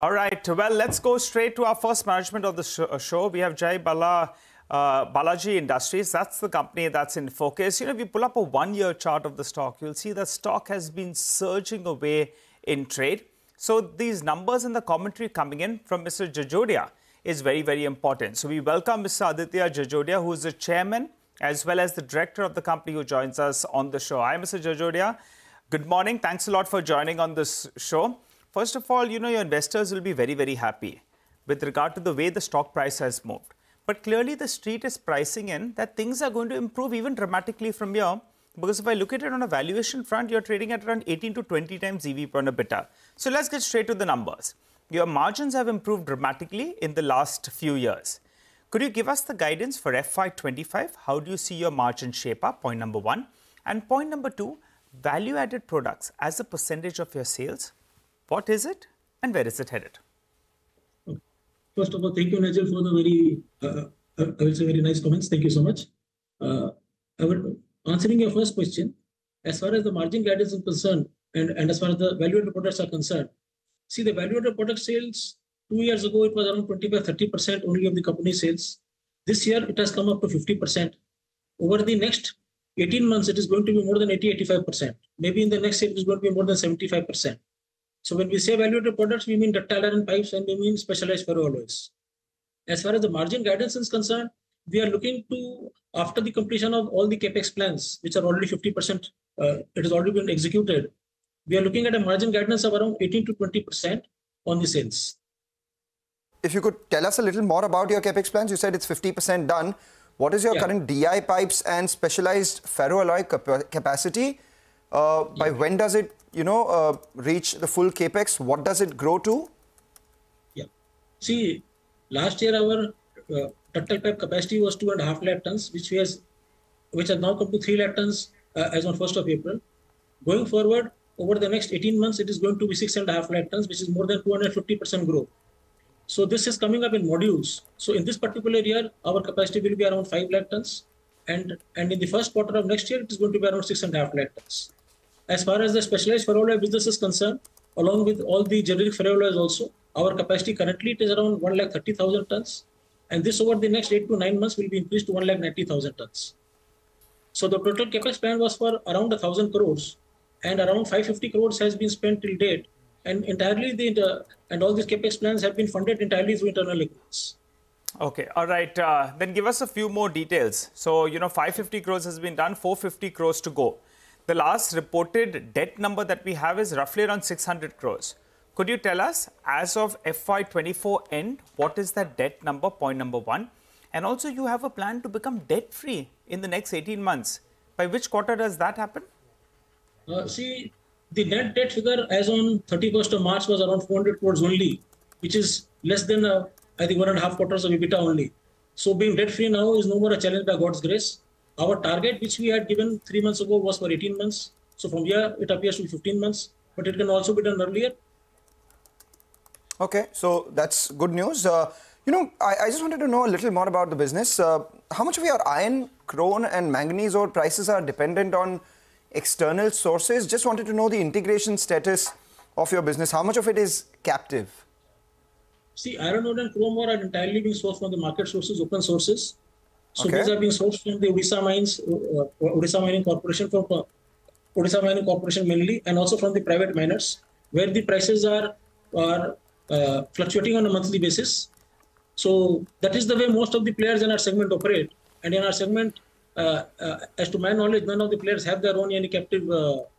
All right, well, let's go straight to our first management of the show. We have Balaji Industries. That's the company that's in focus. If you pull up a one-year chart of the stock, you'll see the stock has been surging away in trade. So these numbers and the commentary coming in from Mr. Jajodia is very, very important. So we welcome Mr. Aditya Jajodia, who is the chairman as well as the director of the company, who joins us on the show. Hi, Mr. Jajodia. Good morning. Thanks a lot for joining on this show. First of all, your investors will be very, very happy with regard to the way the stock price has moved. But clearly, the street is pricing in that things are going to improve even dramatically from here. Because if I look at it on a valuation front, you're trading at around 18 to 20 times EV per EBITDA. So let's get straight to the numbers. Your margins have improved dramatically in the last few years. Could you give us the guidance for FY25? How do you see your margin shape up? Point number one. And point number two, value-added products as a percentage of your sales. What is it and where is it headed? First of all, thank you, Nigel, for the very nice comments. Thank you so much. Answering your first question, as far as the margin guidance is concerned, and as far as the value-added products are concerned, see, the value-added product sales 2 years ago, it was around 25-30% only of the company sales. This year, it has come up to 50%. Over the next 18 months, it is going to be more than 80-85%. Maybe in the next year, it is going to be more than 75%. So when we say value-added products, we mean ductile iron pipes and we mean specialized ferroalloys. As far as the margin guidance is concerned, we are looking to, after the completion of all the capex plans, which are already 50%, it has already been executed. We are looking at a margin guidance of around 18 to 20% on the sales. If you could tell us a little more about your capex plans, you said it's 50% done. What is your current DI pipes and specialized ferroalloy capacity? By when does it, reach the full capex? What does it grow to? Yeah. See, last year our ductile pipe capacity was 2.5 lakh tons, which has now come to 3 lakh tons as on 1st of April. Going forward, over the next 18 months, it is going to be 6.5 lakh tons, which is more than 250% growth. So this is coming up in modules. So in this particular year, our capacity will be around 5 lakh tons. And in the first quarter of next year, it is going to be around 6.5 lakh tons. As far as the specialized ferroalloy business is concerned, along with all the generic ferroalloys also, our capacity currently it is around 1,30,000 tons. And this over the next 8 to 9 months will be increased to 1,90,000 tons. So the total capex plan was for around 1,000 crores and around 550 crores has been spent till date. And entirely and all these capex plans have been funded entirely through internal accruals. Okay, all right. Then give us a few more details. So, 550 crores has been done, 450 crores to go. The last reported debt number that we have is roughly around 600 crores. Could you tell us, as of FY24 end, what is that debt number, point number one? And also, you have a plan to become debt-free in the next 18 months. By which quarter does that happen? See, the net debt figure as on 31st of March was around 400 crores only, which is less than, I think, 1.5 quarters of EBITDA only. So being debt-free now is no more a challenge by God's grace. Our target, which we had given 3 months ago, was for 18 months. So from here, it appears to be 15 months, but it can also be done earlier. Okay, so that's good news. I just wanted to know a little more about the business. How much of your iron, chrome and manganese ore prices are dependent on external sources? Just wanted to know the integration status of your business. How much of it is captive? See, iron ore and chrome ore are entirely being sourced from the market sources, open sources. So these are being sourced from the Odisha Mines, Odisha Mining Corporation, from Odisha Mining Corporation mainly, and also from the private miners, where the prices are fluctuating on a monthly basis. So that is the way most of the players in our segment operate. And in our segment, as to my knowledge, none of the players have their own any captive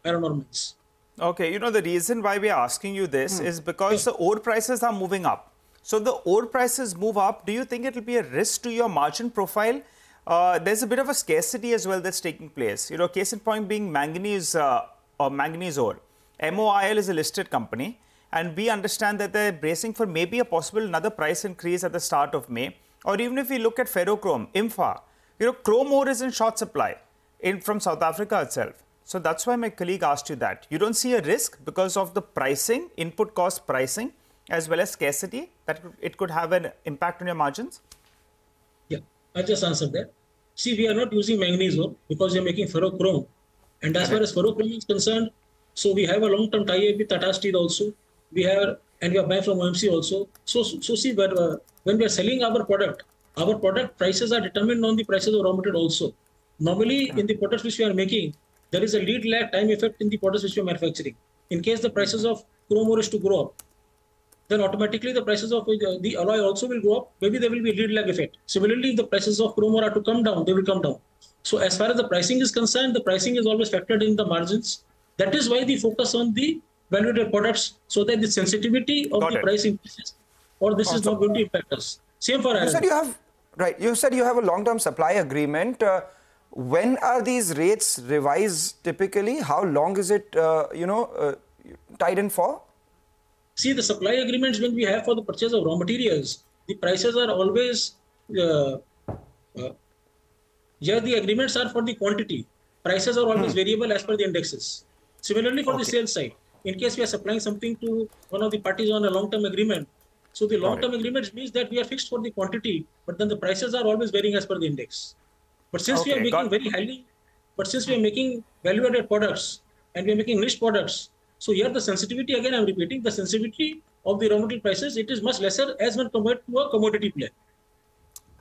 iron ore mines. Okay, the reason why we are asking you this is because the ore prices are moving up. So the ore prices move up. Do you think it will be a risk to your margin profile? There's a bit of a scarcity as well that's taking place. Case in point being manganese or manganese ore. MOIL is a listed company, and we understand that they're bracing for maybe a possible another price increase at the start of May. Or even if we look at ferrochrome, IMFA, chrome ore is in short supply from South Africa itself. So that's why my colleague asked you that. You don't see a risk because of the pricing, input cost pricing, as well as scarcity, that it could have an impact on your margins? Yeah, I just answered that. See, we are not using manganese ore because we are making ferrochrome. And as far as ferrochrome is concerned, so we have a long-term tie-up with Tata Steel also. We have and we are buying from OMC also. So see, but when we are selling our product prices are determined on the prices of raw material also. Normally, in the products which we are making, there is a lead lag time effect in the products which we are manufacturing. In case the prices of chrome ore is to grow up, then automatically the prices of the alloy also will go up. Maybe there will be a lead lag effect. Similarly, if the prices of chrome ore are to come down, they will come down. So as far as the pricing is concerned, the pricing is always factored in the margins. That is why the focus on the value-added products, so that the sensitivity of the price increases, or this is not going to impact us. Same for iron. You said you have, right, you said you have a long-term supply agreement. When are these rates revised typically? How long is it, tied in for? See, the supply agreements when we have for the purchase of raw materials, the prices are always, the agreements are for the quantity. Prices are always variable as per the indexes. Similarly, for the sales side, in case we are supplying something to one of the parties on a long-term agreement, so the long-term agreement means that we are fixed for the quantity, but then the prices are always varying as per the index. But since we are making making value-added products and we are making niche products, so here the sensitivity, again I'm repeating, the sensitivity of the raw material prices, it is much lesser as when compared to a commodity play.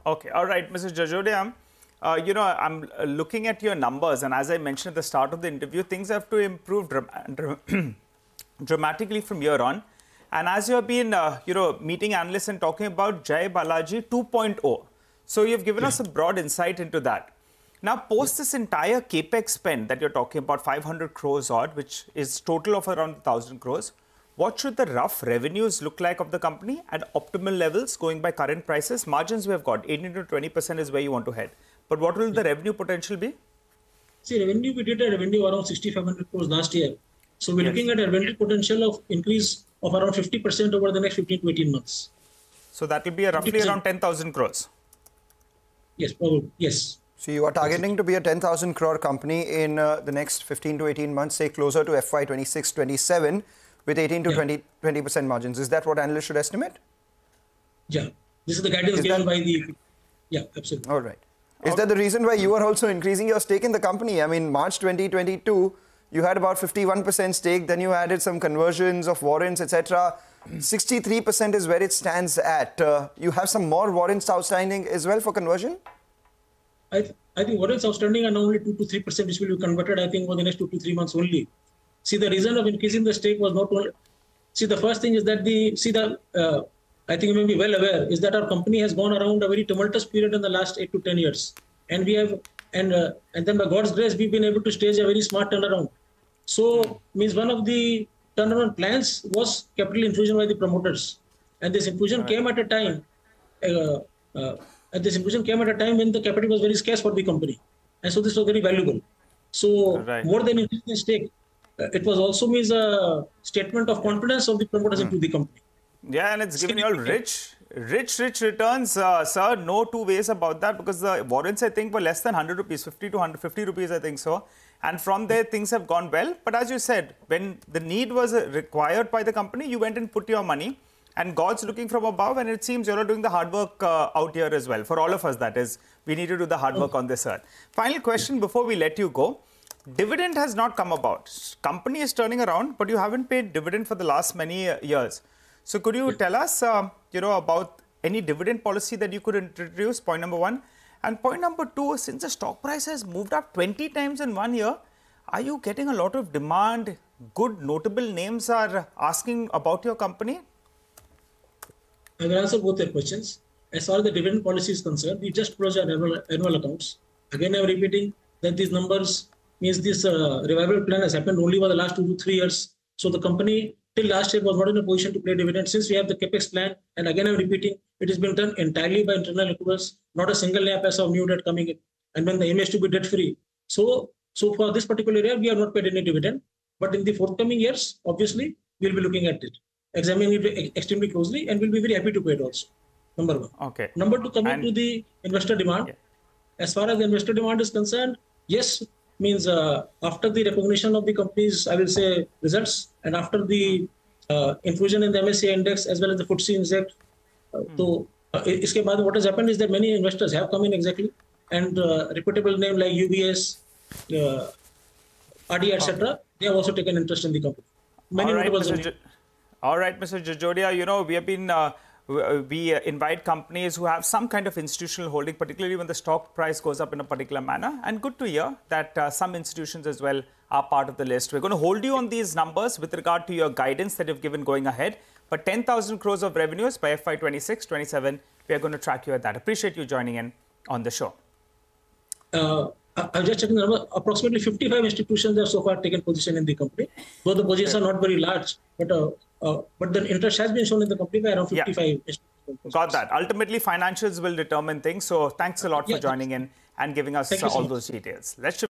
Okay, all right, Mr. Jajodia. I'm looking at your numbers, and as I mentioned at the start of the interview, things have to improve dramatically from here on. And as you have been, meeting analysts and talking about Jai Balaji 2.0, so you've given us a broad insight into that. Now, post this entire capex spend that you're talking about, 500 crores odd, which is total of around 1,000 crores, what should the rough revenues look like of the company at optimal levels going by current prices? Margins we have got, 18 to 20% is where you want to head. But what will the revenue potential be? See, revenue, we did a revenue around 6,500 crores last year. So we're looking at a revenue potential of increase of around 50% over the next 15 to 18 months. So that will be roughly around 10,000 crores. Yes, probably. Yes. So you are targeting to be a 10,000 crore company in the next 15 to 18 months, say closer to FY 26-27 with 18 to 20% margins. Is that what analysts should estimate? Yeah. This is the guidance given by the... Yeah, absolutely. All right. Is that the reason why you are also increasing your stake in the company? I mean, March 2022, you had about 51% stake, then you added some conversions of warrants, etc. 63% is where it stands at. You have some more warrants outstanding as well for conversion? I think warrants outstanding are now only 2 to 3%, which will be converted, I think, over the next 2 to 3 months only. See, the reason of increasing the stake was not only... See, the first thing is that I think you may be well aware, is that our company has gone around a very tumultuous period in the last 8 to 10 years. And we have, and then by God's grace, we've been able to stage a very smart turnaround. So, means one of the turnaround plans was capital infusion by the promoters. And this infusion came at a time, when the capital was very scarce for the company. And so this was very valuable. So, more than increasing the stake, it was also means a statement of confidence of the promoters into the company. Yeah, and it's given you all rich returns, sir. No two ways about that, because the warrants, I think, were less than 100 rupees, 50 to 150 rupees, I think so. And from there, things have gone well. But as you said, when the need was required by the company, you went and put your money. And God's looking from above, and it seems you're doing the hard work out here as well. For all of us, that is, we need to do the hard work on this earth. Final question before we let you go. Dividend has not come about. Company is turning around, but you haven't paid dividend for the last many years. So could you tell us, about any dividend policy that you could introduce, point number one? And point number two, since the stock price has moved up 20 times in 1 year, are you getting a lot of demand? Good notable names are asking about your company? I will answer both your questions. As far as the dividend policy is concerned, we just closed our annual accounts. Again, I'm repeating that these numbers means this revival plan has happened only over the last 2 to 3 years. So the company till last year was not in a position to pay dividends. Since we have the capex plan, and again I'm repeating, it has been done entirely by internal accruals, not a single paisa of new debt coming in. And when the aim is to be debt free. So for this particular year, we have not paid any dividend. But in the forthcoming years, obviously, we'll be looking at it, examining it extremely closely, and we'll be very happy to pay it also. Number one. Okay. Number two, coming to the investor demand. As far as the investor demand is concerned, yes, means after the recognition of the company's, I will say, results, and after the infusion in the MSCI index as well as the FTSE index, so iske baad what has happened is that many investors have come in exactly, and reputable name like UBS, RD, etc., they have also taken interest in the company. Many notables. All right, Mr. Jajodia, you know, we have been, we invite companies who have some kind of institutional holding, particularly when the stock price goes up in a particular manner. And good to hear that some institutions as well are part of the list. We're going to hold you on these numbers with regard to your guidance that you've given going ahead. But 10,000 crores of revenues by FY 26-27, we are going to track you at that. Appreciate you joining in on the show. I'm just checking the number. Approximately 55 institutions have so far taken position in the company. Though the positions are not very large, but the interest has been shown in the company by around 55 institutions. Got that. Ultimately, financials will determine things. So thanks a lot for joining in and giving us all those details. Let's